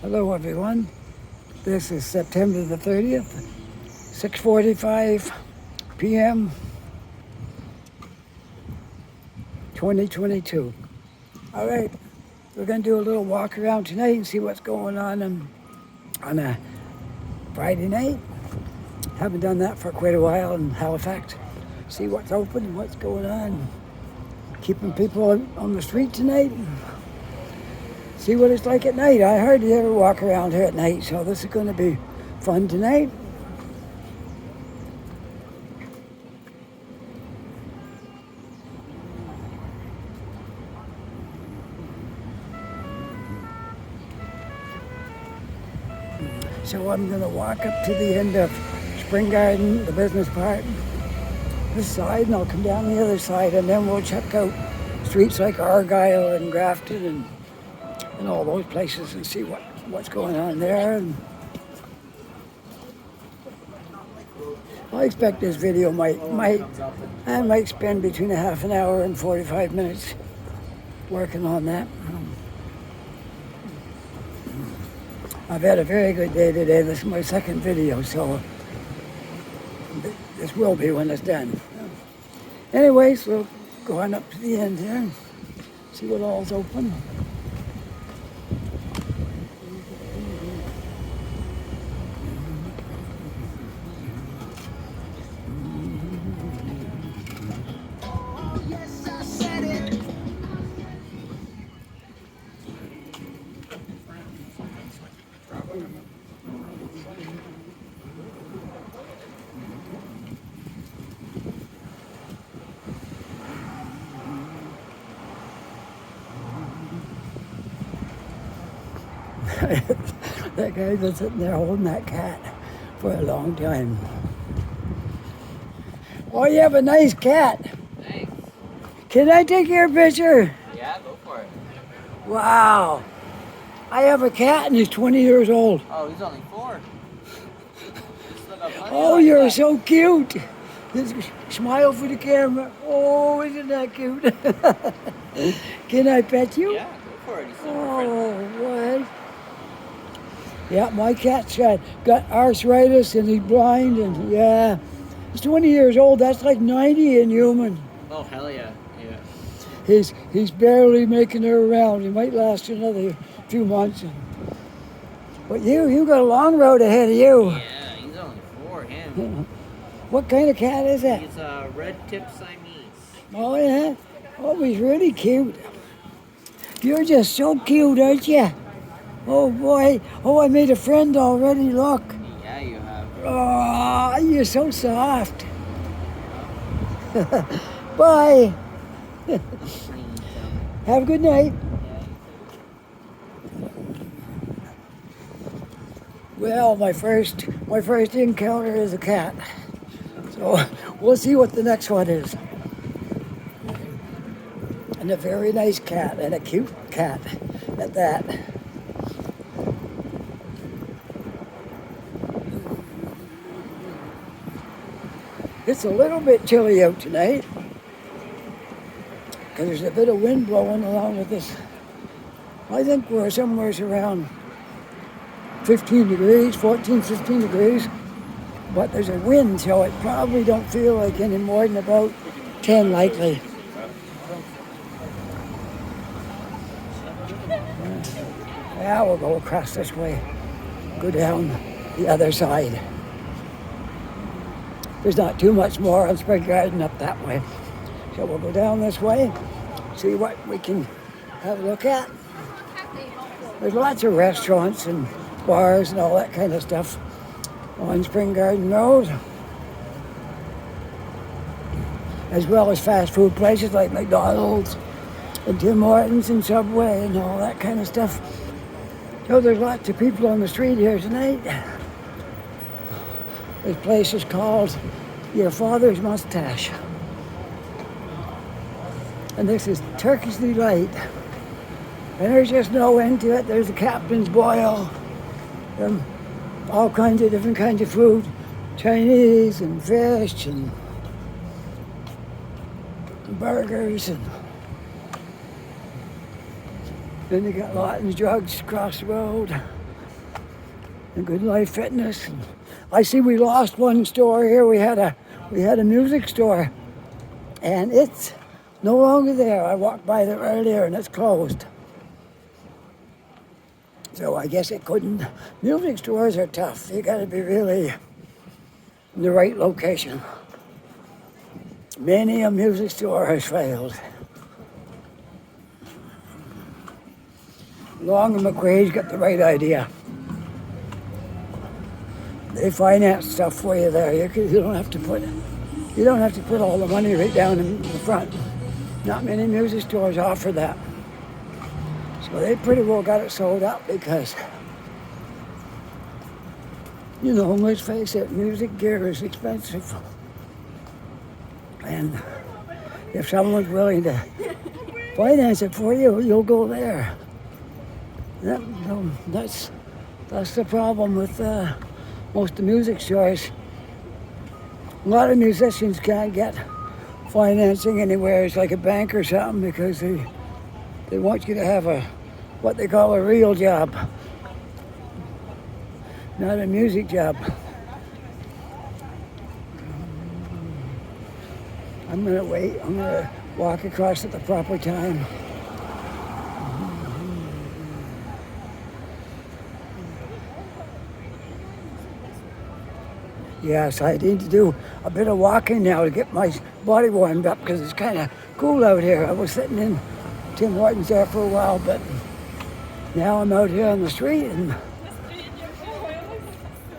Hello everyone. This is September the 30th, 6:45 p.m. 2022. All right, we're going to do a little walk around tonight and see what's going on a Friday night. Haven't done that for quite a while in Halifax. See what's open and what's going on. Keeping people on the street tonight. See what it's like at night. I hardly ever walk around here at night, so this is going to be fun tonight. So I'm going to walk up to the end of Spring Garden, the business part, this side, and I'll come down the other side, and then we'll check out streets like Argyle and Grafton and all those places and see what's going on there. And I expect this video I might spend between a half an hour and 45 minutes working on that. I've had a very good day today. This is my second video, so this will be when it's done. Anyways, we'll go on up to the end here, see what all's open. That guy's been sitting there holding that cat for a long time. Oh, you have a nice cat. Thanks. Can I take your picture? Yeah, go for it. Wow. I have a cat and he's 20 years old. Oh, he's only 4. Oh, you're so cute. Just smile for the camera. Oh, isn't that cute? Can I pet you? Yeah, go for it. He's super Oh, what? Yeah, my cat's got arthritis and he's blind and yeah. He's 20 years old. That's like 90 in human. Oh, hell yeah. Yeah. He's barely making it around. He might last another few months. But you got a long road ahead of you. Yeah, he's only 4, him. What kind of cat is that? He's a red-tip Siamese. Oh, yeah? Oh, he's really cute. You're just so cute, aren't you? Oh, boy. Oh, I made a friend already, look. Yeah, you have. Oh, you're so soft. Bye. Have a good night. Well, my first encounter is a cat. So we'll see what the next one is. And a very nice cat, and a cute cat at that. It's a little bit chilly out tonight because there's a bit of wind blowing along with this. I think we're somewhere around 15 degrees, 14, 15 degrees. But there's a wind, so it probably don't feel like any more than about 10 likely. Yeah, we'll go across this way, go down the other side. There's not too much more on Spring Garden up that way. So we'll go down this way, see what we can have a look at. There's lots of restaurants and bars and all that kind of stuff on Spring Garden Road, as well as fast food places like McDonald's and Tim Hortons and Subway and all that kind of stuff. So there's lots of people on the street here tonight. This place is called Your Father's Mustache. And this is Turkish Delight. And there's just no end to it. There's the Captain's Boil. All kinds of different kinds of food. Chinese and fish and burgers and then they got Lawton's Drugs across the road. and Good Life Fitness. And I see we lost one store here. We had a music store, and it's no longer there. I walked by there earlier, and it's closed. So I guess it couldn't. Music stores are tough. You got to be really in the right location. Many a music store has failed. Long and McQuaid's got the right idea. They finance stuff for you there. You don't have to put all the money right down in the front. Not many music stores offer that. So they pretty well got it sold out because, let's face it, music gear is expensive. And if someone's willing to finance it for you, you'll go there. That's the problem with most of the music stores. A lot of musicians can't get financing anywhere. It's like a bank or something because they want you to have what they call a real job, not a music job. I'm gonna wait. I'm gonna walk across at the proper time. Yes, I need to do a bit of walking now to get my body warmed up because it's kind of cool out here. I was sitting in Tim Hortons there for a while, but now I'm out here on the street, and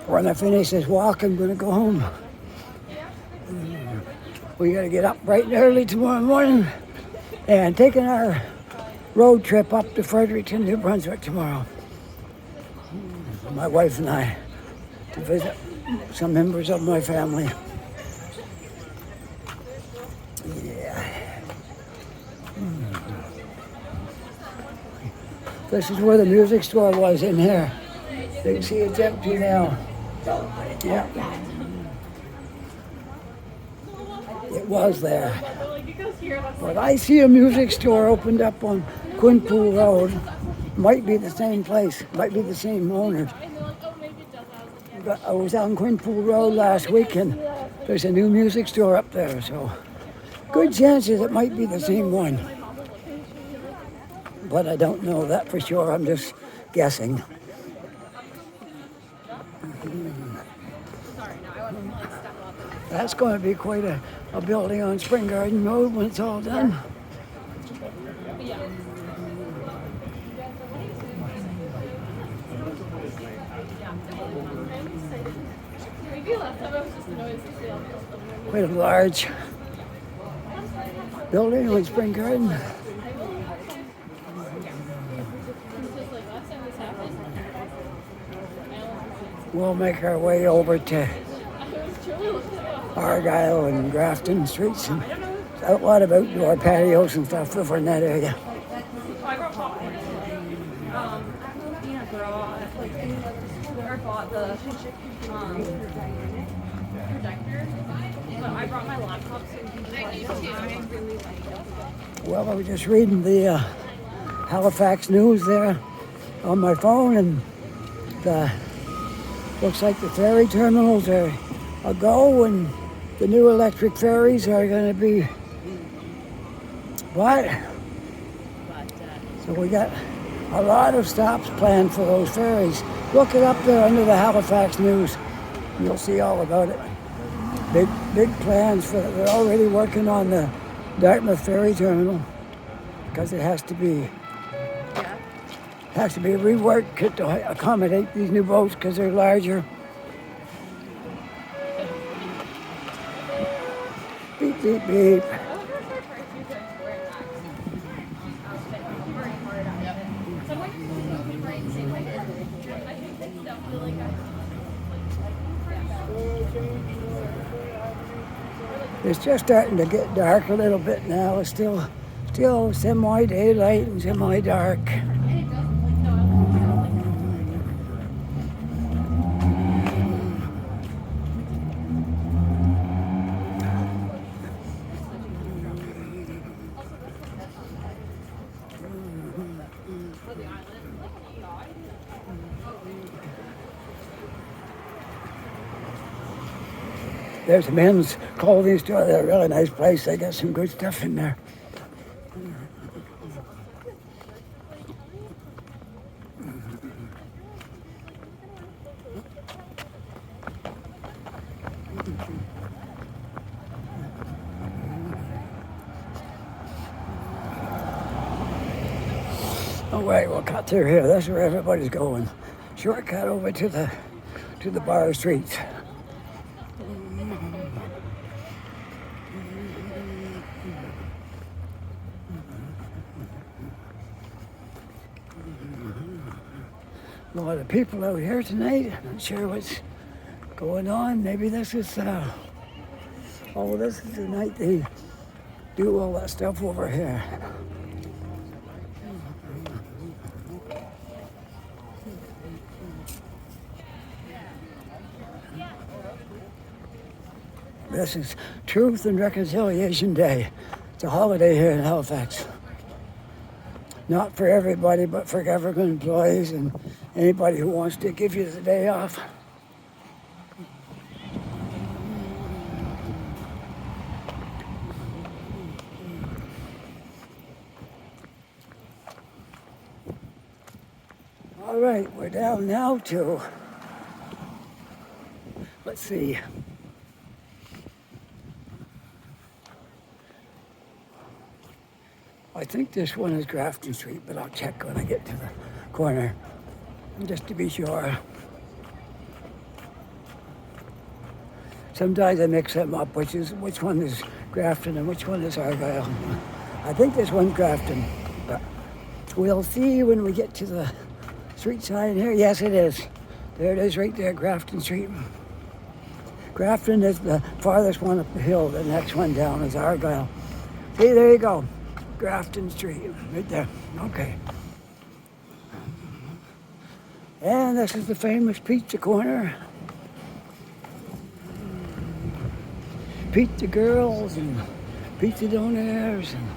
when I finish this walk, I'm going to go home. We got to get up bright and early tomorrow morning and taking our road trip up to Fredericton, New Brunswick tomorrow. My wife and I to visit some members of my family. Yeah. This is where the music store was in here. You can see it's empty now. Yeah. It was there. But I see a music store opened up on Quinpool Road. Might be the same place, might be the same owner. But I was on Quinpool Road last week and there's a new music store up there, so good chances it might be the same one. But I don't know that for sure, I'm just guessing. That's going to be quite a building on Spring Garden Road when it's all done. Quite a large building on Spring Garden. We'll make our way over to Argyle and Grafton Streets, and a lot of outdoor patios and stuff over in that area. Well, I was just reading the Halifax news there on my phone, and looks like the ferry terminals are a go, and the new electric ferries are going to be what? So we got a lot of stops planned for those ferries. Look it up there under the Halifax news. You'll see all about it. Big plans for it. They're already working on the Dartmouth ferry terminal because it has to be reworked to accommodate these new boats because they're larger. Beep, beep, beep. It's just starting to get dark a little bit now. It's still semi-daylight and semi-dark. There's a men's clothing store. They're a really nice place. They got some good stuff in there. All right, we'll cut through here. That's where everybody's going. Shortcut over to the bar streets. A lot of people out here tonight. Not sure what's going on. Maybe this is this is the night they do all that stuff over here. This is Truth and Reconciliation Day. It's a holiday here in Halifax. Not for everybody, but for government employees and anybody who wants to give you the day off. All right, we're down now to, let's see. I think this one is Grafton Street, but I'll check when I get to the corner, just to be sure. Sometimes I mix them up, which one is Grafton and which one is Argyle. I think this one's Grafton, but we'll see when we get to the street sign here. Yes, it is. There it is right there, Grafton Street. Grafton is the farthest one up the hill. The next one down is Argyle. See, there you go. Grafton Street, right there. Okay. And this is the famous pizza corner. Pizza girls and pizza donaires and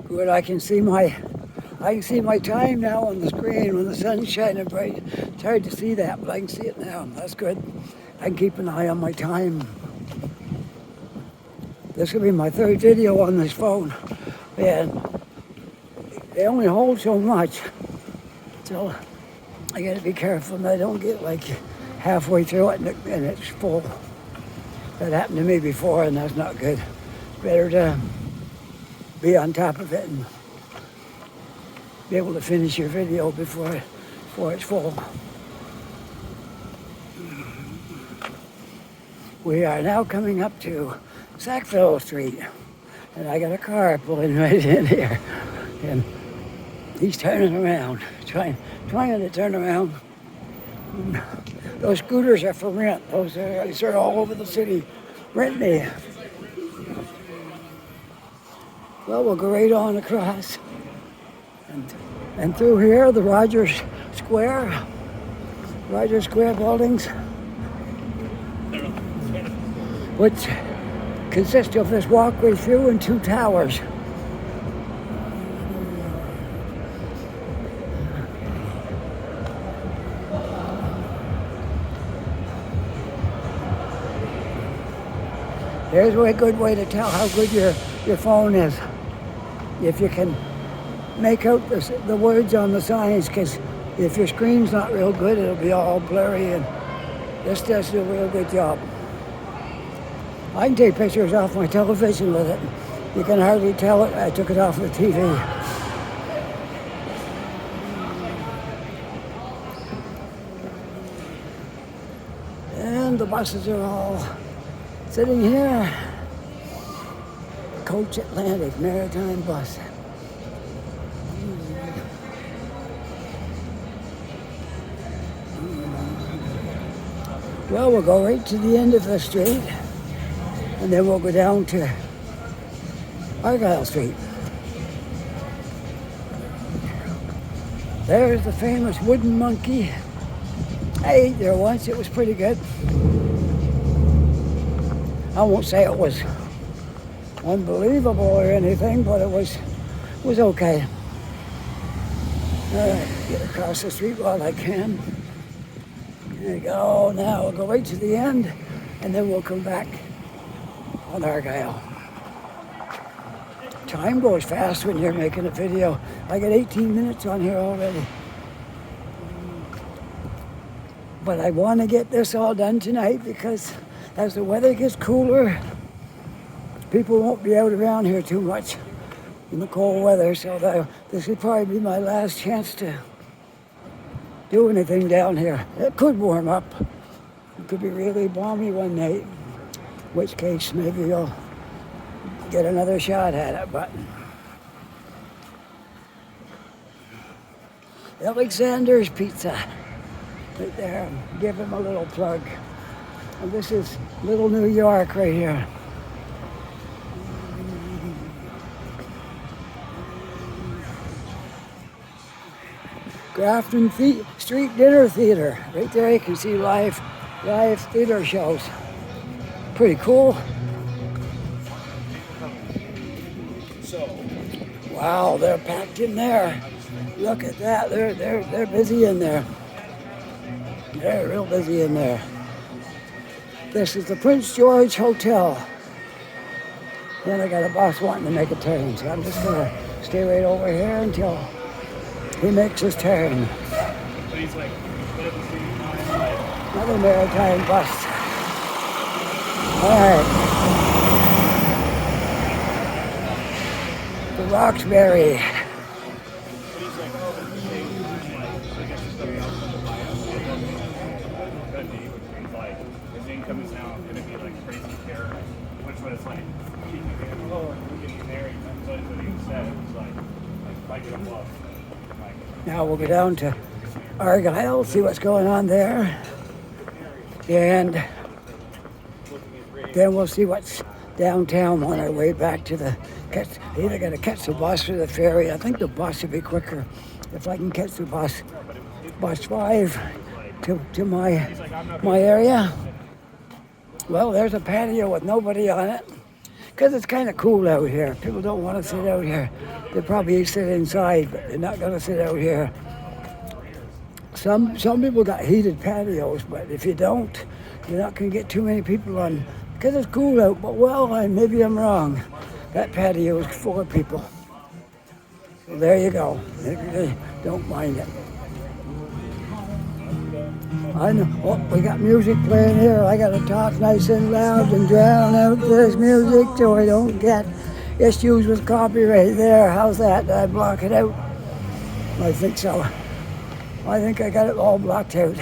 good. I can see my time now on the screen when the sun's shining bright. It's hard to see that, but I can see it now. That's good. I can keep an eye on my time. This will be my third video on this phone, and they only hold so much, so I got to be careful and I don't get like halfway through it and it's full. That happened to me before, and that's not good. Better to be on top of it and be able to finish your video before it's full. We are now coming up to Sackville Street, and I got a car pulling right in here, and he's turning around, trying to turn around. Those scooters are for rent. Those are all over the city. Rent me. Well, we'll go right on across and through here, the Rogers Square buildings, which consist of this walkway through and two towers. There's a good way to tell how good your phone is. If you can make out the words on the signs, because if your screen's not real good, it'll be all blurry, and this does a real good job. I can take pictures off my television with it. You can hardly tell it. I took it off the TV. And the buses are all sitting here. Coach Atlantic Maritime Bus. Well, we'll go right to the end of the street, and then we'll go down to Argyle Street. There's the famous wooden monkey. I ate there once. It was pretty good. I won't say it was unbelievable or anything, but it was okay. All right, get across the street while I can. There you go. Now we'll go right to the end, and then we'll come back on Argyle. Time goes fast when you're making a video. I got 18 minutes on here already. But I want to get this all done tonight because as the weather gets cooler, people won't be out around here too much in the cold weather. So this would probably be my last chance to do anything down here. It could warm up. It could be really balmy one night, in which case maybe you'll get another shot at it. But Alexander's Pizza, right there. Give him a little plug. And this is Little New York right here. Grafton Street Dinner Theater. Right there you can see live theater shows. Pretty cool. Wow, they're packed in there. Look at that. They're busy in there. They're real busy in there. This is the Prince George Hotel. Then I got a bus wanting to make a turn, so I'm just gonna stay right over here until he makes his turn. But he's like, Another maritime bus. All right. The Roxbury. his income is now going to be like crazy here, which was like, we get married. That's what he said. It was like fight them love. Now we'll go down to Argyle, see what's going on there. And then we'll see what's downtown on our way back to the either got to catch the bus or the ferry. I think the bus would be quicker if I can catch the bus 5 to my area. Well, there's a patio with nobody on it because it's kind of cool out here. People don't want to sit out here. They probably sit inside, but they're not going to sit out here. Some people got heated patios, but if you don't, you're not going to get too many people on because it's cool out. But maybe I'm wrong. That patio is full of people. So there you go. They don't mind it. I know. Oh, we got music playing here. I got to talk nice and loud and drown out this music so I don't get issues with copyright there. How's that? Did I block it out? I think so. I think I got it all blocked out.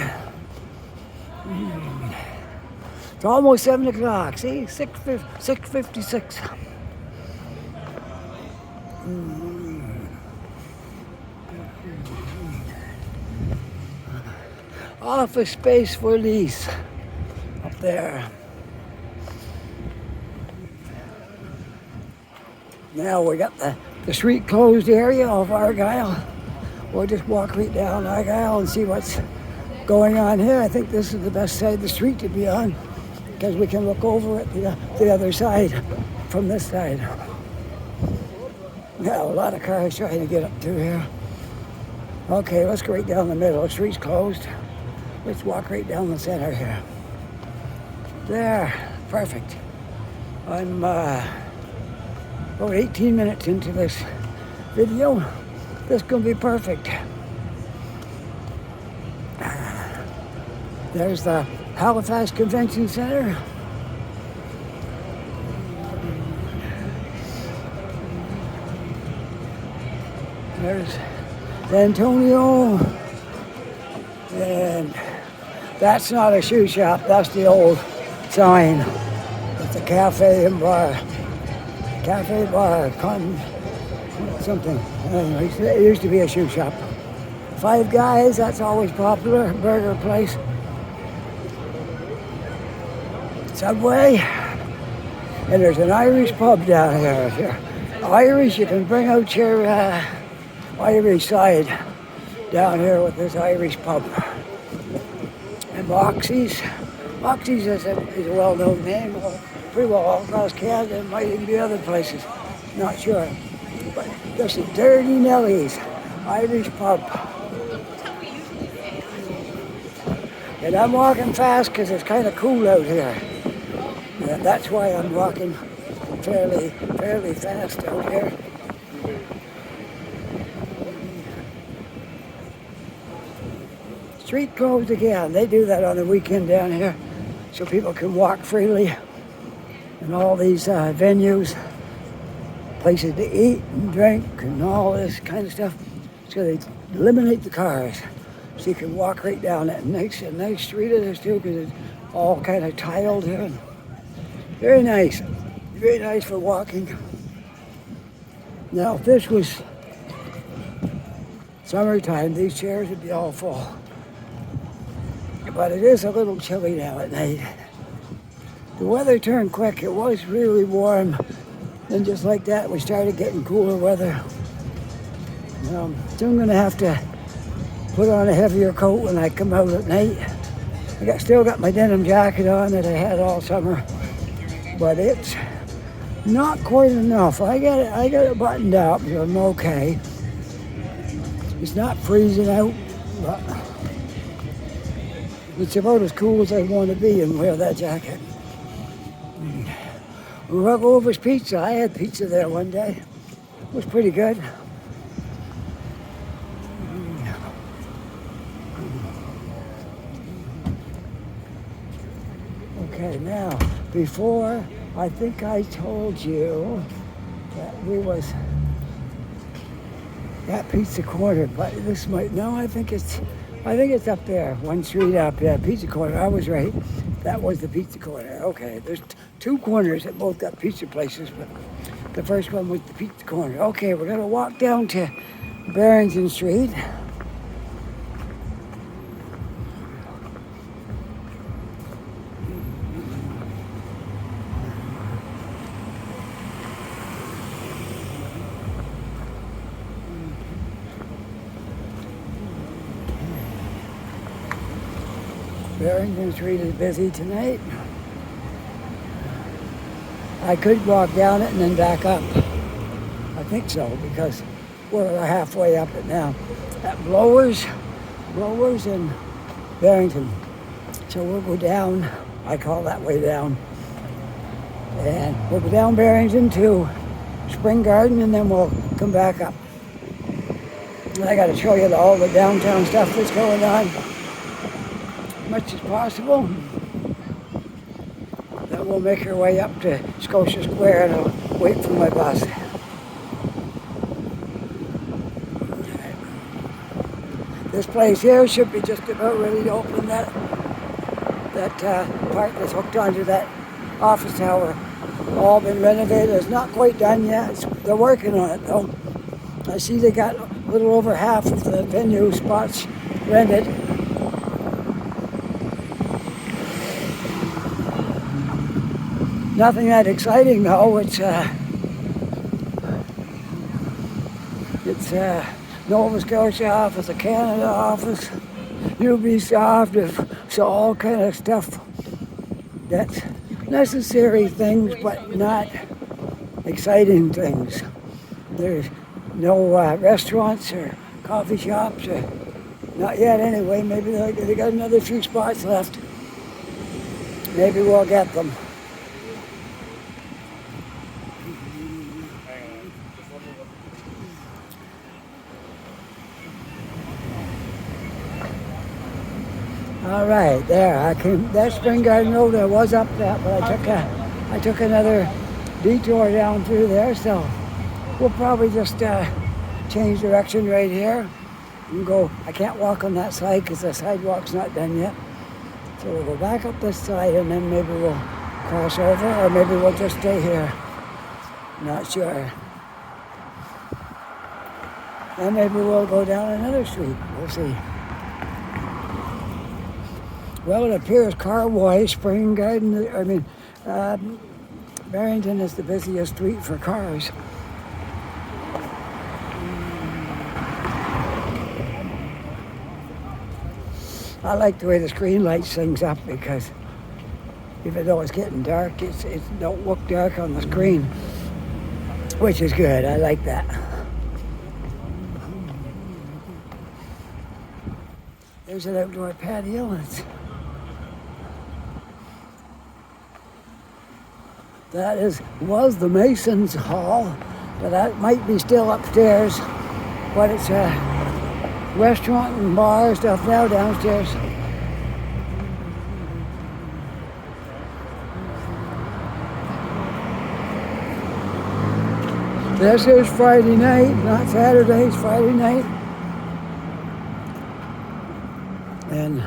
It's almost 7 o'clock. See? 6:56. Office space for lease up there. Now we got the street closed area of Argyle. We'll just walk right down Argyle and see what's going on here. I think this is the best side of the street to be on because we can look over at the other side from this side. Now a lot of cars trying to get up through here. Okay, let's go right down the middle. The street's closed. Let's walk right down the center here. There, perfect. I'm about 18 minutes into this video. This is gonna be perfect. There's the Halifax Convention Center. There's Antonio. And that's not a shoe shop, that's the old sign. It's a cafe and bar. Cafe, bar, something. Anyway, it used to be a shoe shop. Five Guys, that's always popular, burger place. Subway. And there's an Irish pub down here. If you're Irish, you can bring out your Irish side down here with this Irish pub. And Moxie's. Moxie's is a well-known name pretty well all across Canada. It might even be other places. Not sure. But there's a Dirty Nellie's Irish pub. And I'm walking fast because it's kind of cool out here. And that's why I'm walking fairly fast out here. Street closed again. They do that on the weekend down here so people can walk freely. And all these venues, places to eat and drink and all this kind of stuff. So they eliminate the cars so you can walk right down it. And a nice street it is too because it's all kind of tiled here. Very nice for walking. Now if this was summertime, these chairs would be all full. But it is a little chilly now at night. The weather turned quick. It was really warm. Then just like that, we started getting cooler weather. Soon going to have to put on a heavier coat when I come out at night. Still got my denim jacket on that I had all summer, but it's not quite enough. I got it buttoned up, so I'm okay. It's not freezing out, but it's about as cool as I want to be and wear that jacket. Rugover's Pizza. I had pizza there one day. It was pretty good. Okay, now, before, I think I told you that we was at Pizza Corner, but this might, no, I think it's up there, one street up, yeah, Pizza Corner. I was right. That was the Pizza Corner. Okay, there's two corners that both got pizza places, but the first one was the Pizza Corner. Okay, we're gonna walk down to Barrington Street. Barrington Street is busy tonight. I could walk down it and then back up. I think so, because we're halfway up it now. At Blowers and Barrington. So we'll go down, I call that way down. And we'll go down Barrington to Spring Garden and then we'll come back up. And I gotta show you all the downtown stuff that's going on. Much as possible. Then we'll make our way up to Scotia Square and I'll wait for my bus. This place here should be just about ready to open. That part that's hooked onto that office tower. All been renovated. It's not quite done yet. They're working on it though. I see they got a little over half of the venue spots rented. Nothing that exciting though. It's Nova Scotia office, a Canada office, Ubisoft, so all kind of stuff that's necessary things but not exciting things. There's no restaurants or coffee shops, or not yet anyway. Maybe they got another few spots left. Maybe we'll get them. All right, there. That Spring Garden Road there was up that, but I took another detour down through there, so we'll probably just change direction right here and go. I can't walk on that side because the sidewalk's not done yet. So we'll go back up this side and then maybe we'll cross over, or maybe we'll just stay here. Not sure. And maybe we'll go down another street. We'll see. Well, it appears car-wise, Spring Garden, Barrington is the busiest street for cars. I like the way the screen lights things up because even though it's getting dark, it don't look dark on the screen, which is good. I like that. There's an outdoor patio. Was the Mason's Hall, but that might be still upstairs. But it's a restaurant and bar stuff now downstairs. This is Friday night, not Saturday, it's Friday night. And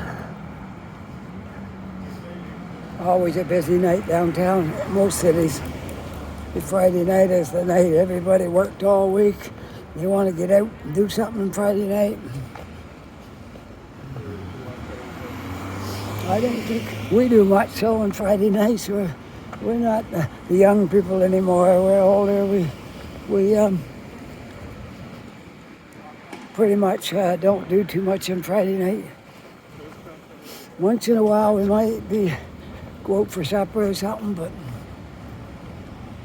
always a busy night downtown, most cities. The Friday night is the night everybody worked all week. They want to get out and do something on Friday night. I don't think we do much so on Friday nights. We're not the young people anymore. We're older. We pretty much don't do too much on Friday night. Once in a while we might go out for supper or something, but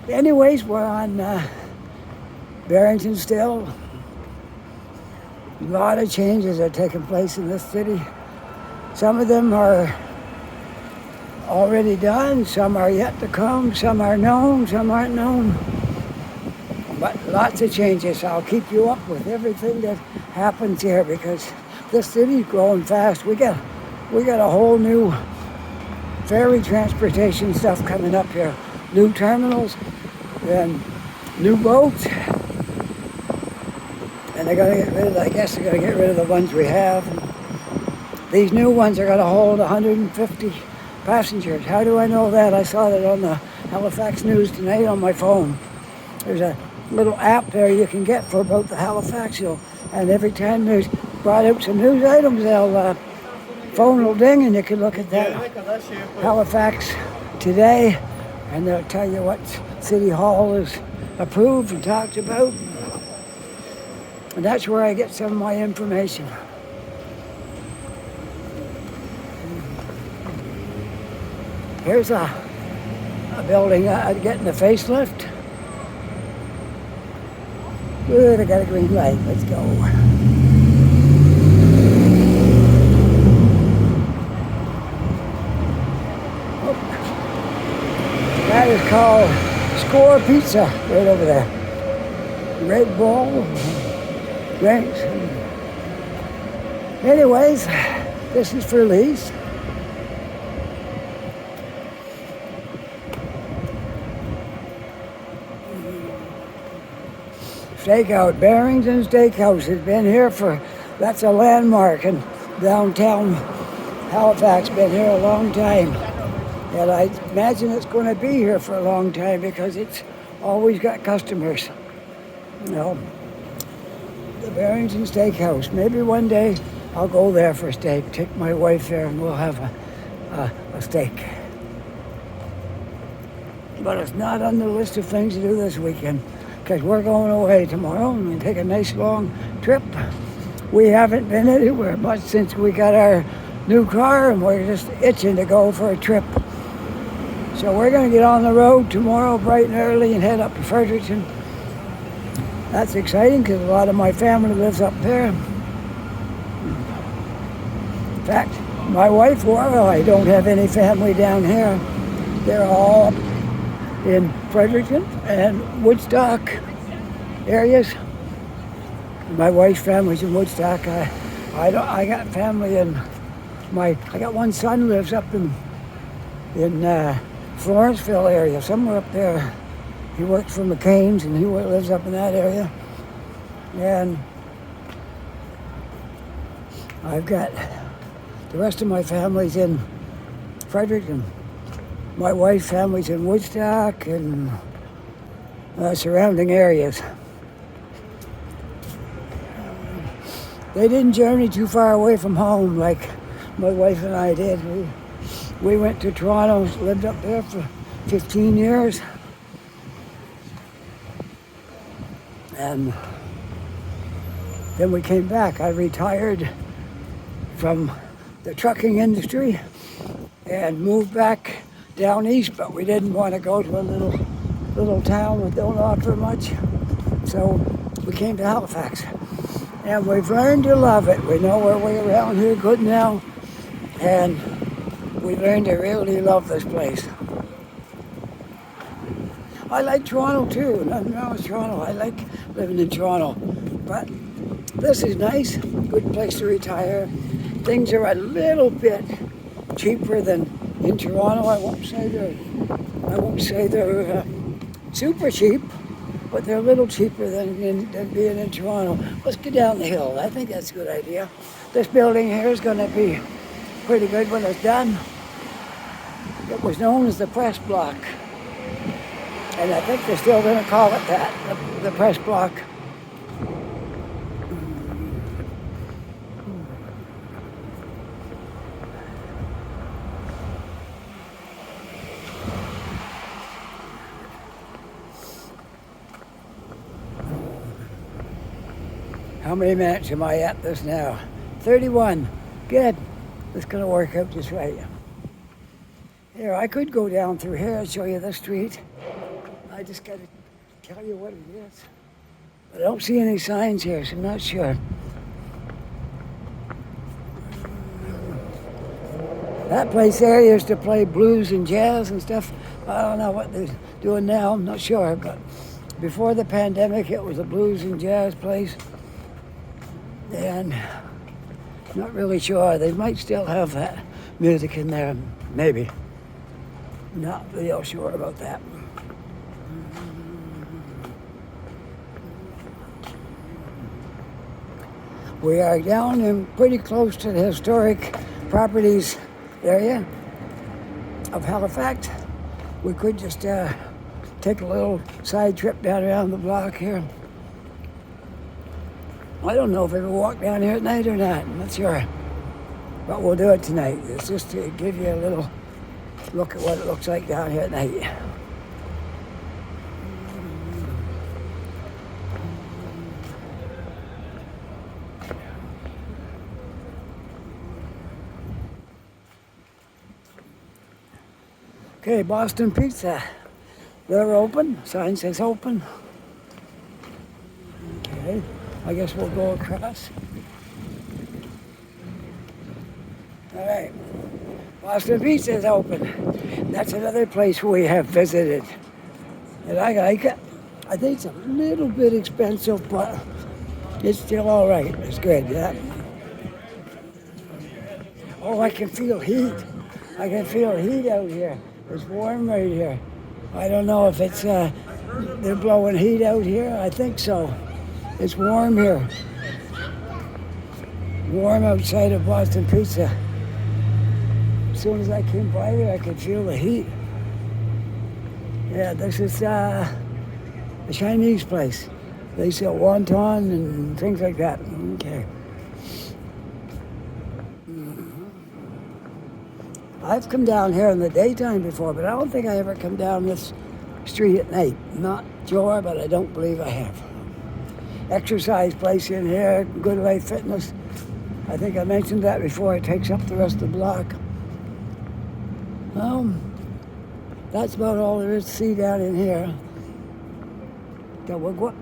anyways, we're on Barrington still. A lot of changes are taking place in this city. Some of them are already done, some are yet to come, some are known, some aren't known. But lots of changes. I'll keep you up with everything that happens here because this city's growing fast. We got a whole new ferry transportation stuff coming up here. New terminals and new boats. And they're going to get rid of, I guess they're going to get rid of the ones we have. These new ones are going to hold 150 passengers. How do I know that? I saw that on the Halifax News tonight on my phone. There's a little app there you can get for about the Halifax, and every time there's brought out some news items, phone will ding and you can look at that Halifax today, and they'll tell you what City Hall is approved and talked about. And that's where I get some of my information. Here's a building getting a facelift. Good, I got a green light. Let's go. Oh. That is called Score Pizza, right over there. Red Bull, drinks. Anyways, this is for lease. Stakeout, Barrington Steakhouse has been here that's a landmark in downtown Halifax, been here a long time. And I imagine it's going to be here for a long time because it's always got customers. The Barrington Steakhouse. Maybe one day I'll go there for a steak, take my wife there and we'll have a steak. But it's not on the list of things to do this weekend, because we're going away tomorrow and we take a nice long trip. We haven't been anywhere much since we got our new car and we're just itching to go for a trip. So we're going to get on the road tomorrow bright and early and head up to Fredericton. That's exciting because a lot of my family lives up there. In fact, my wife, well, I don't have any family down here. They're all up in Fredericton and Woodstock areas. My wife's family's in Woodstock. I got family I got one son lives up in Florenceville area, somewhere up there. He works for McCain's and he lives up in that area. And I've got the rest of my family's in Fredericton. My wife's family's in Woodstock and surrounding areas. They didn't journey too far away from home like my wife and I did. We went to Toronto, lived up there for 15 years. And then we came back. I retired from the trucking industry and moved back down east, but we didn't want to go to a little town that don't offer much. So we came to Halifax. And we've learned to love it. We know our way around here good now. And we learned to really love this place. I like Toronto too. Nothing wrong with Toronto. I like living in Toronto. But this is nice. Good place to retire. Things are a little bit cheaper than in Toronto. I won't say they're super cheap, but they're a little cheaper than being in Toronto. Let's get down the hill. I think that's a good idea. This building here is going to be pretty good when it's done. It was known as the press block, and I think they're still going to call it that, the press block. How many minutes am I at this now? 31. Good. It's going to work out just right. Here, I could go down through here and show you the street. I just got to tell you what it is. I don't see any signs here, so I'm not sure. That place there used to play blues and jazz and stuff. I don't know what they're doing now. I'm not sure, but before the pandemic, it was a blues and jazz place. And not really sure. They might still have that music in there, maybe. Not real sure about that. We are down and pretty close to the historic properties area of Halifax. We could just take a little side trip down around the block here. I don't know if I ever walk down here at night or not. I'm not sure. But we'll do it tonight. It's just to give you a little look at what it looks like down here at night. Okay, Boston Pizza. They're open. Sign says open. Okay. I guess we'll go across. All right. Boston Pizza is open. That's another place we have visited. And I like it. I think it's a little bit expensive, but it's still all right. It's good, yeah. Oh, I can feel heat. I can feel heat out here. It's warm right here. I don't know if it's, they're blowing heat out here. I think so. It's warm here. Warm outside of Boston Pizza. As soon as I came by there, I could feel the heat. Yeah, this is a Chinese place. They sell wonton and things like that. Okay. I've come down here in the daytime before, but I don't think I ever come down this street at night. Not sure, but I don't believe I have. Exercise place in here, Good Life Fitness. I think I mentioned that before. It takes up the rest of the block. That's about all there is to see down in here. So we'll go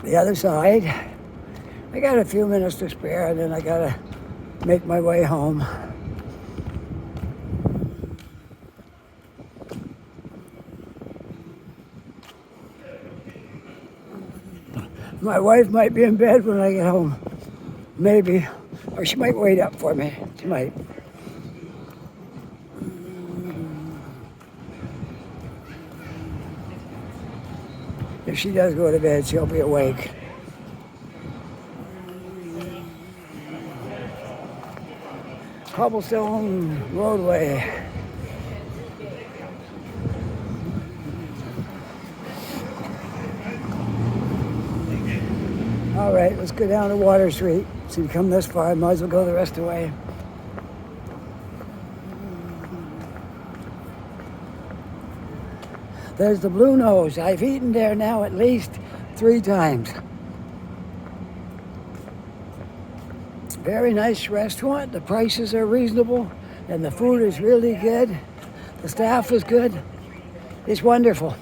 the other side. I got a few minutes to spare, and then I gotta make my way home. My wife might be in bed when I get home. Maybe. Or she might wait up for me. She might. If she does go to bed, she'll be awake. Cobblestone roadway. All right, let's go down to Water Street. So you come this far, might as well go the rest of the way. There's the Blue Nose. I've eaten there now at least 3 times. Very nice restaurant. The prices are reasonable and the food is really good. The staff is good. It's wonderful.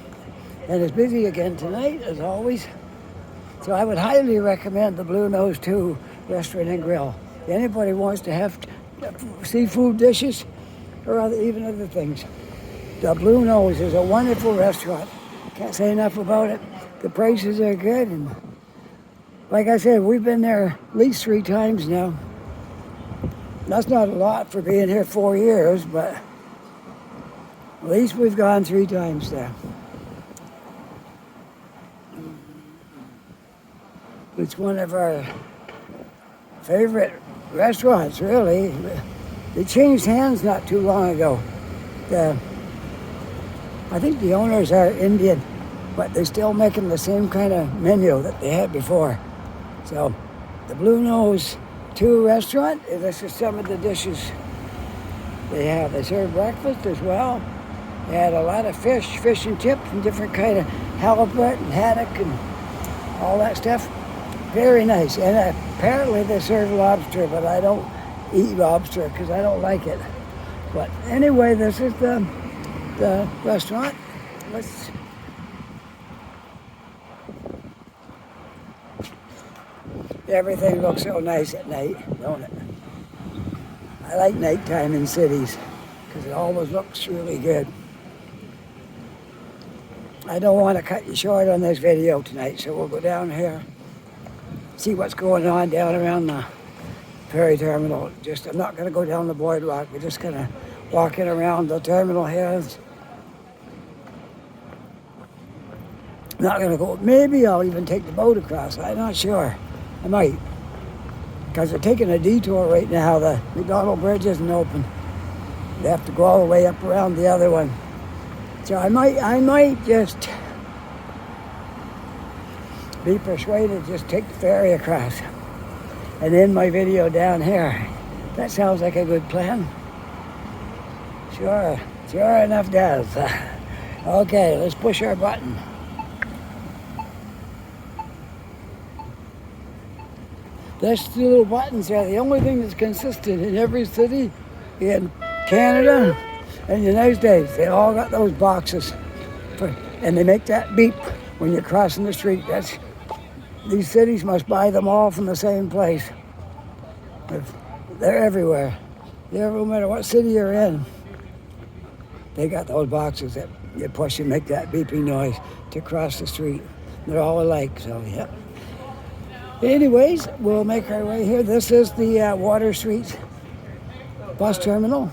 And it's busy again tonight, as always. So I would highly recommend the Blue Nose 2 Restaurant and Grill. If anybody wants to have seafood dishes or even other things, the Blue Nose is a wonderful restaurant. Can't say enough about it. The prices are good, and like I said, we've been there at least 3 times now. That's not a lot for being here 4 years, but at least we've gone 3 times there. It's one of our favorite restaurants, really. They changed hands not too long ago. I think the owners are Indian, but they're still making the same kind of menu that they had before. So, the Blue Nose 2 restaurant, this is some of the dishes they have. They serve breakfast as well. They had a lot of fish and chips, and different kind of halibut and haddock and all that stuff. Very nice. And apparently they serve lobster, but I don't eat lobster because I don't like it. But anyway, this is the restaurant. Everything looks so nice at night, don't it? I like nighttime in cities because it always looks really good. I don't want to cut you short on this video tonight, so we'll go down here, see what's going on down around the ferry terminal. I'm not going to go down the boardwalk. We're just going to walk in around the terminal here. Not going to go. Maybe I'll even take the boat across. I'm not sure. I might, because they're taking a detour right now. The McDonald Bridge isn't open. They have to go all the way up around the other one. So I might just be persuaded to just take the ferry across and end my video down here. That sounds like a good plan. Sure enough does. Okay, let's push our button. Those 2 little buttons are the only thing that's consistent in every city in Canada and the United States. They all got those boxes, and they make that beep when you're crossing the street. These cities must buy them all from the same place. They're everywhere. No matter what city you're in, they got those boxes that you push and make that beeping noise to cross the street. They're all alike, so yeah. Anyways, we'll make our way here. This is the Water Street bus terminal.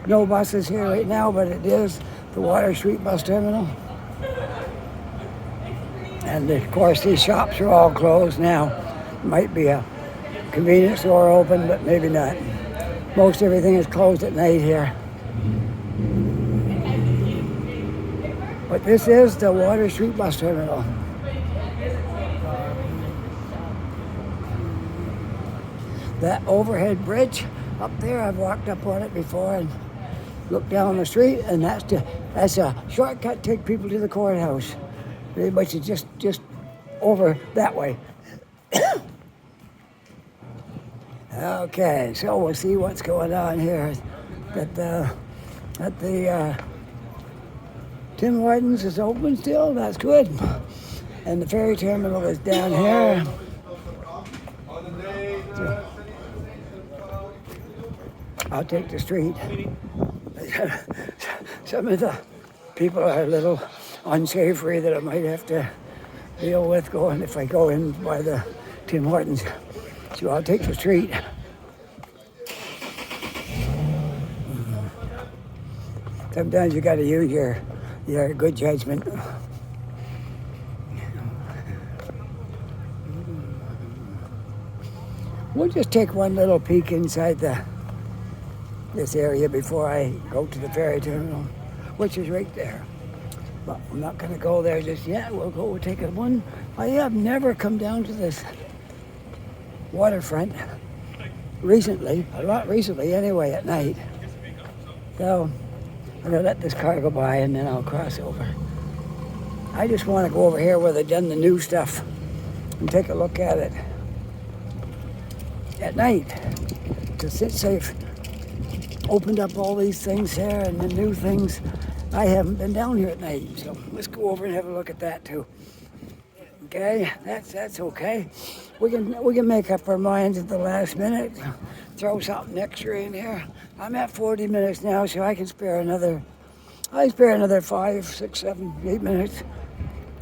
No buses here right now, but it is the Water Street bus terminal. And of course, these shops are all closed now. Might be a convenience store open, but maybe not. Most everything is closed at night here. But this is the Water Street bus terminal. That overhead bridge up there, I've walked up on it before and looked down the street, and that's a shortcut to take people to the courthouse. Which is just over that way. Okay, so we'll see what's going on here. At the Tim Hortons is open still. That's good. And the ferry terminal is down here. So, I'll take the street. Some of the people are a little unsavory that I might have to deal with if I go in by the Tim Hortons. So I'll take the street. Sometimes you got to use your good judgment. We'll just take one little peek inside this area before I go to the ferry terminal, which is right there. But I'm not going to go there just yet. We'll take it one. I have never come down to this waterfront recently, a lot recently anyway, at night. So I'm going to let this car go by and then I'll cross over. I just want to go over here where they've done the new stuff and take a look at it at night to sit safe. opened up all these things here and the new things. I haven't been down here at night, so let's go over and have a look at that too. Okay, that's okay. We can make up our minds at the last minute. Throw something extra in here. I'm at 40 minutes now, so I can spare another. I spare another 5, 6, 7, 8 minutes,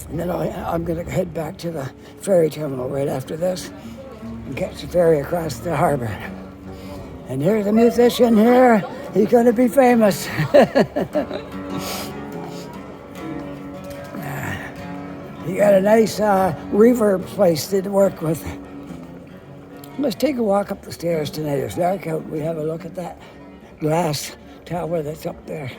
and then I'm gonna head back to the ferry terminal right after this and catch the ferry across the harbor. And here's a musician here. He's gonna be famous. You got a nice reverb place to work with. Let's take a walk up the stairs tonight. It's dark out. We have a look at that glass tower that's up there.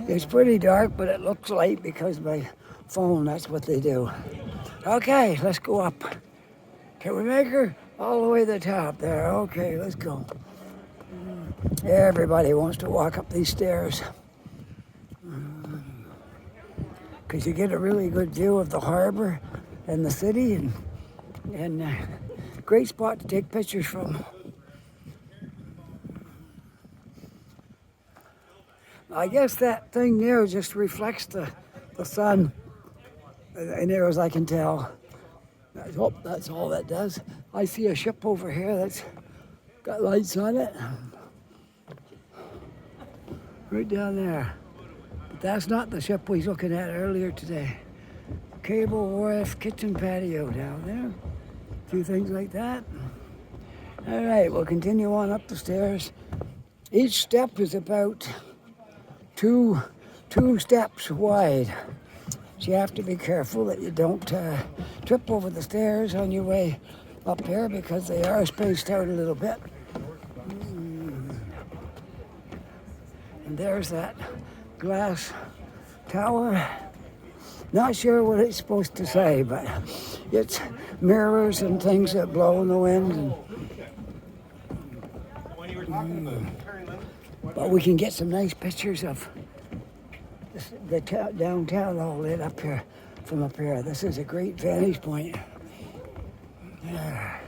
It's pretty dark, but it looks light because my phone, that's what they do. Okay, let's go up. Can we make her all the way to the top there? Okay, let's go. Everybody wants to walk up these stairs. Because you get a really good view of the harbor and the city, and great spot to take pictures from. I guess that thing there just reflects the sun, as near as I can tell. That's all that does. I see a ship over here that's got lights on it. Right down there. But that's not the ship we was looking at earlier today. Cable wharf, kitchen patio down there. A few things like that. All right, we'll continue on up the stairs. Each step is about two steps wide. So you have to be careful that you don't trip over the stairs on your way up here because they are spaced out a little bit. And there's that glass tower. Not sure what it's supposed to say, but it's mirrors and things that blow in the wind. But we can get some nice pictures of the downtown all lit up here from up here. This is a great vantage point. Yeah.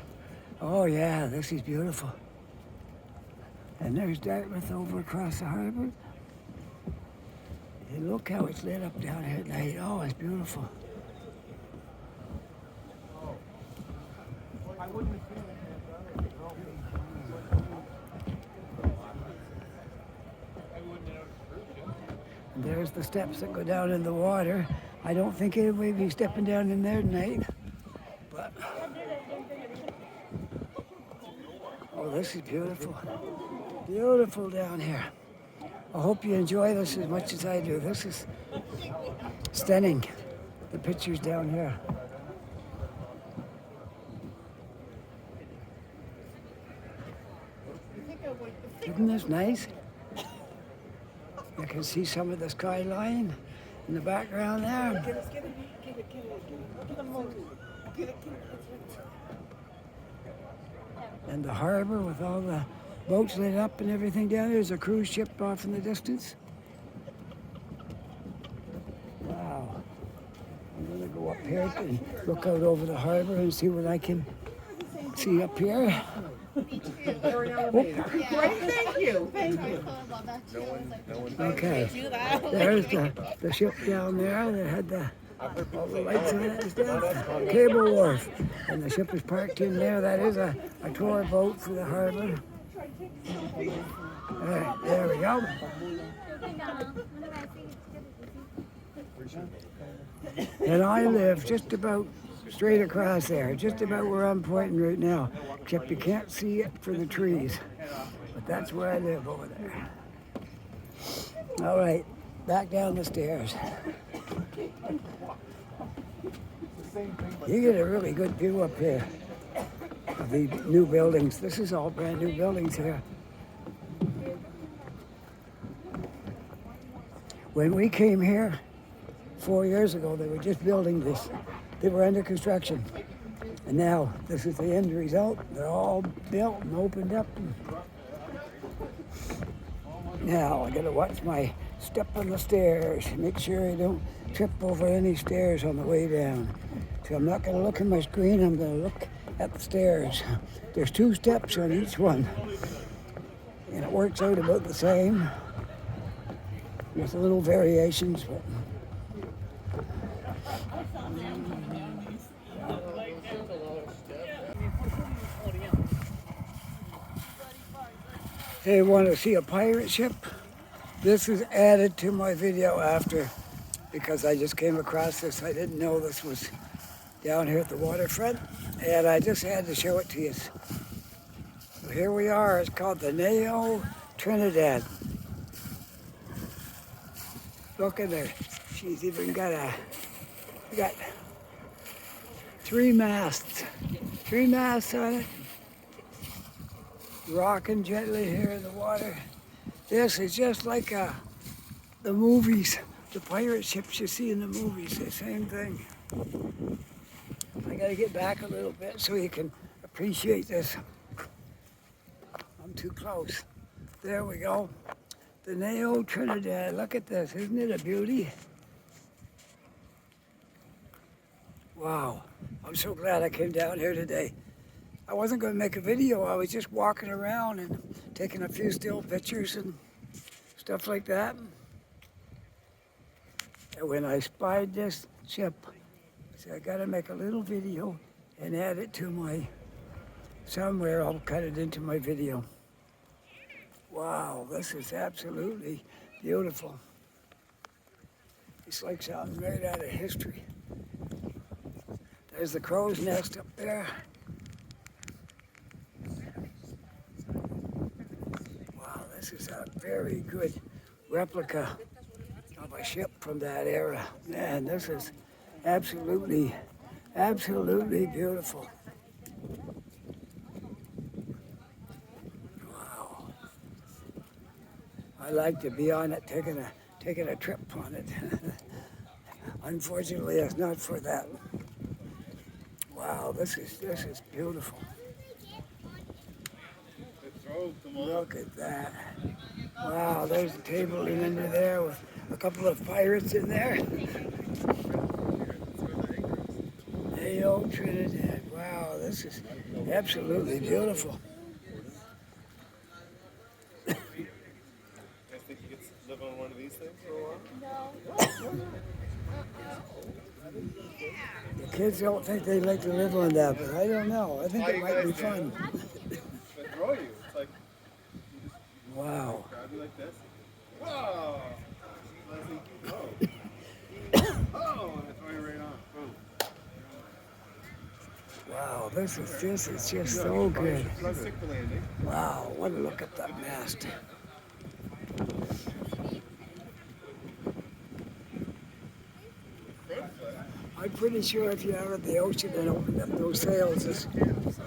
Oh yeah, this is beautiful. And there's Dartmouth over across the harbor. And look how it's lit up down here at night. Oh, it's beautiful. And there's the steps that go down in the water. I don't think anybody will be stepping down in there tonight. But oh, this is beautiful. Beautiful down here. I hope you enjoy this as much as I do. This is stunning, the pictures down here. Isn't this nice? You can see some of the skyline in the background there. And the harbor with all the boats lit up and everything down there. There's a cruise ship off in the distance. Wow. I'm going to go up here and look out over the harbor and see what I can see up here. Thank you. Okay. There's the ship down there that had all the lights on it and stuff. Cable wharf. And the ship is parked in there. That is a tour boat for the harbor. All right, there we go. And I live just about straight across there, just about where I'm pointing right now, except you can't see it for the trees. But that's where I live over there. All right, back down the stairs. You get a really good view up here of the new buildings. This is all brand new buildings here. When we came here 4 years ago, they were just building this. They were under construction. And now this is the end result. They're all built and opened up. Now I gotta watch my step on the stairs. Make sure I don't trip over any stairs on the way down. So I'm not gonna look at my screen, I'm gonna look at the stairs. There's 2 steps on each one, and it works out about the same with little variations. But hey, want to see a pirate ship? This is added to my video after, because I just came across this. I didn't know this was down here at the waterfront, and I just had to show it to you. So here we are. It's called the Neo Trinidad. Look at her. She's even got 3 masts. 3 masts on it. Rocking gently here in the water. This is just like the movies, the pirate ships you see in the movies, the same thing. I gotta get back a little bit so you can appreciate this. I'm too close. There we go. The Neo Trinidad. Look at this. Isn't it a beauty? Wow. I'm so glad I came down here today. I wasn't going to make a video. I was just walking around and taking a few still pictures and stuff like that. And when I spied this ship, I said, I got to make a little video and add it to my, somewhere I'll cut it into my video. Wow, this is absolutely beautiful. It's like something right out of history. There's the crow's nest up there. Wow, this is a very good replica of a ship from that era. Man, this is absolutely, absolutely beautiful. Wow. I like to be on it, taking a trip on it. Unfortunately, it's not for that. Wow, this is beautiful. Look at that. Wow, there's a table in under there with a couple of pirates in there. Neo Trinidad. Wow, this is absolutely beautiful. I think you could live on one of these things for a while? No. The kids don't think they like to live on that, but I don't know. I think it might be fun. They throw you. It's like, Wow. grab you like this. Whoa! Oh, and I throw you right on. Boom. Wow, this is just so good. Stick the landing. Wow, what a look at that mast. I'm pretty sure if you're out at the ocean and opened up those sails, this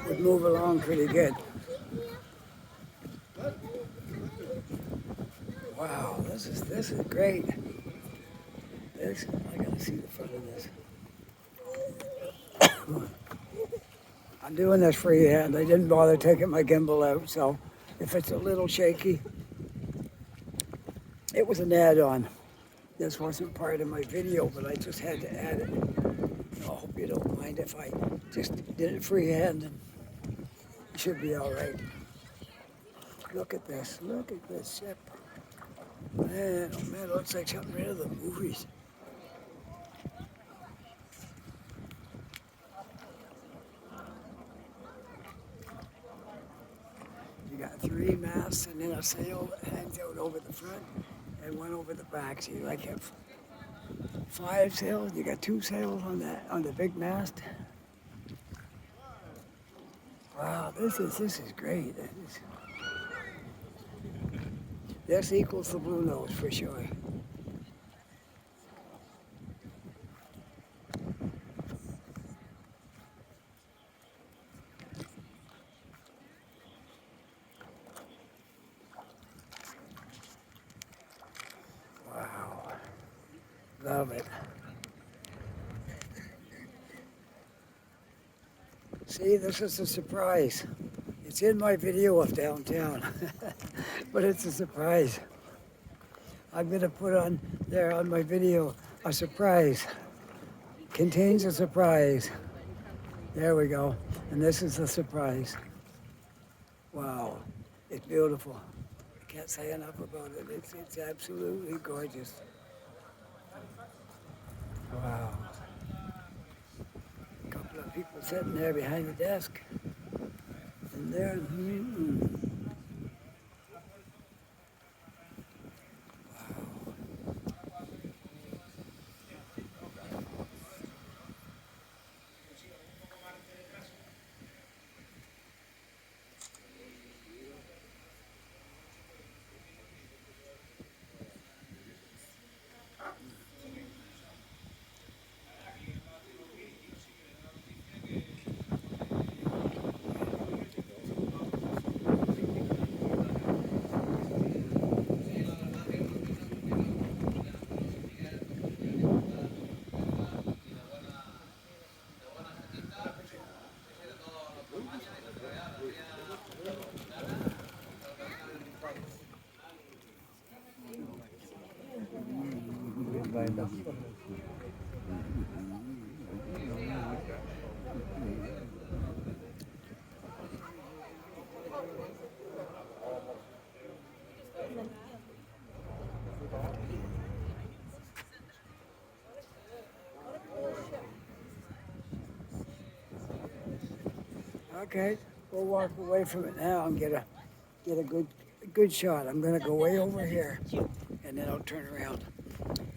would move along pretty good. Wow, this is great. I gotta see the front of this. I'm doing this freehand. I didn't bother taking my gimbal out, so if it's a little shaky, it was an add-on. This wasn't part of my video, but I just had to add it. I hope you don't mind if I just did it freehand, and it should be all right. Look at this ship. Man, oh man, it looks like something right out of the movies. You got 3 masts and then a sail that hangs out over the front and one over the back. So you like have 5 sails. You got 2 sails on the big mast. Wow, this is great. This equals the Blue Nose for sure. Wow, love it. See, this is a surprise. It's in my video of downtown, but it's a surprise. I'm going to put on there on my video a surprise. Contains a surprise. There we go. And this is the surprise. Wow, it's beautiful. I can't say enough about it. It's absolutely gorgeous. Wow. A couple of people sitting there behind the desk. And there, okay, we'll walk away from it now and get a good shot. I'm gonna go way over here, and then I'll turn around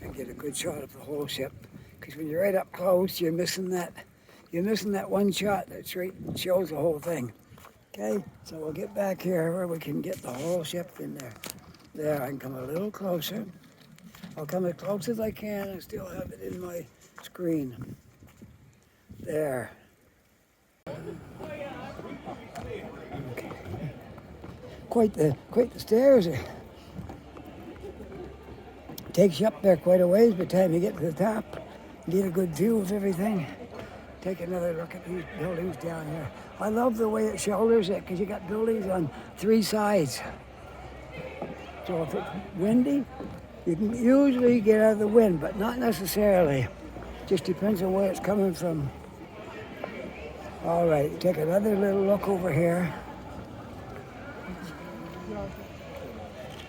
and get a good shot of the whole ship. Because when you're right up close, you're missing that one shot that shows the whole thing. Okay, so we'll get back here where we can get the whole ship in there. There, I can come a little closer. I'll come as close as I can and still have it in my screen. There. Okay. Quite the stairs. It takes you up there quite a ways by the time you get to the top. Get a good view of everything. Take another look at these buildings down here. I love the way it shoulders it because you got buildings on 3 sides. So if it's windy, you can usually get out of the wind, but not necessarily. Just depends on where it's coming from. All right, take another little look over here.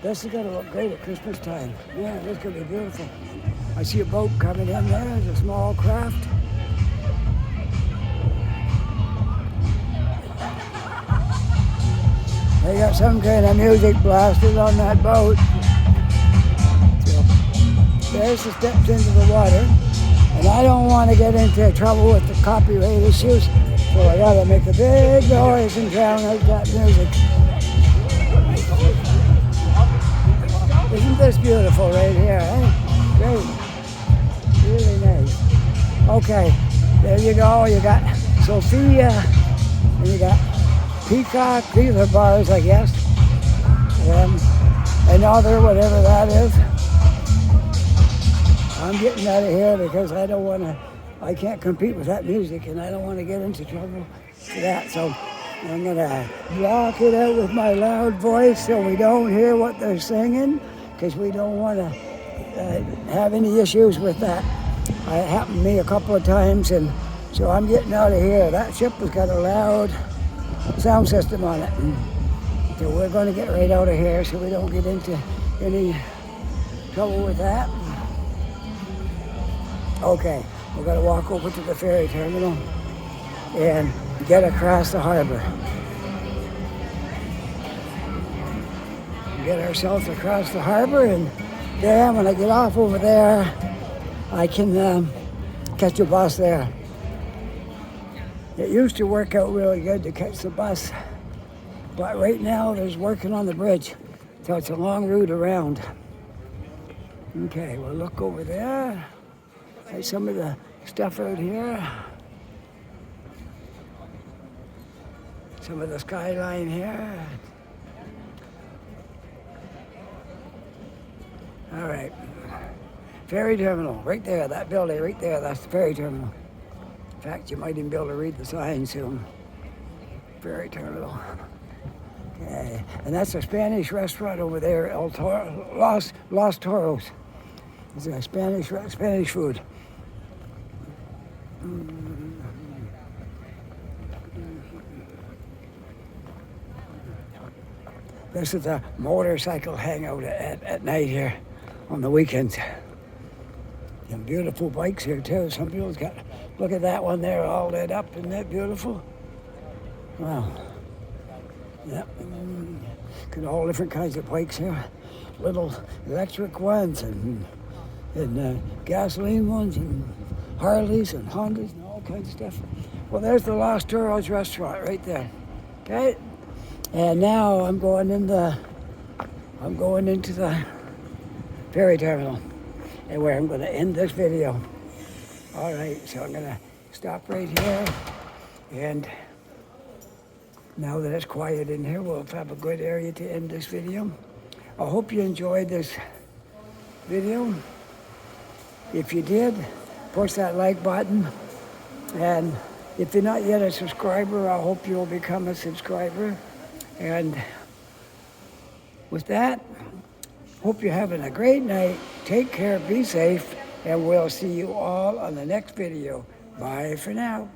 This is gonna look great at Christmas time. Yeah, this is gonna be beautiful. I see a boat coming in there. There's a small craft. They got some kind of music blasted on that boat. So there's the steps into the water. And I don't want to get into trouble with the copyright issues, so I gotta make a big noise and drown out that music. Isn't this beautiful right here, eh? Great. Really nice. Okay, there you go. You got Sophia, and you got Peacock. These are bars, I guess. Another, whatever that is. I'm getting out of here because I can't compete with that music, and I don't want to get into trouble for that. So I'm gonna block it out with my loud voice so we don't hear what they're singing, because we don't want to have any issues with that. It happened to me a couple of times, and so I'm getting out of here. That ship has got a loud sound system on it, and so we're going to get right out of here so we don't get into any trouble with that. Okay, we're going to walk over to the ferry terminal and get across the harbor. Get ourselves across the harbor, and then when I get off over there, I can catch a bus there. It used to work out really good to catch the bus, but right now there's working on the bridge, so it's a long route around. Okay, we'll look over there. There's some of the stuff out here. Some of the skyline here. All right. Ferry terminal, right there, that building right there, that's the ferry terminal. In fact, you might even be able to read the sign soon. Ferry terminal. Okay, and that's a Spanish restaurant over there, Los Toros. It's a Spanish food. This is a motorcycle hangout at night here on the weekends. Some beautiful bikes here too. Some people's got, look at that one there all lit up. Isn't that beautiful? Wow. Yep. Got all different kinds of bikes here. Little electric ones and gasoline ones and Harleys and Hondas and all kinds of stuff. Well, there's the Lost Girls restaurant right there. Okay? And now I'm going into the ferry terminal, and where I'm going to end this video. All right, so I'm going to stop right here, and now that it's quiet in here, we'll have a good area to end this video. I hope you enjoyed this video. If you did, push that like button, and if you're not yet a subscriber, I hope you'll become a subscriber. And with that, hope you're having a great night. Take care, be safe, and we'll see you all on the next video. Bye for now.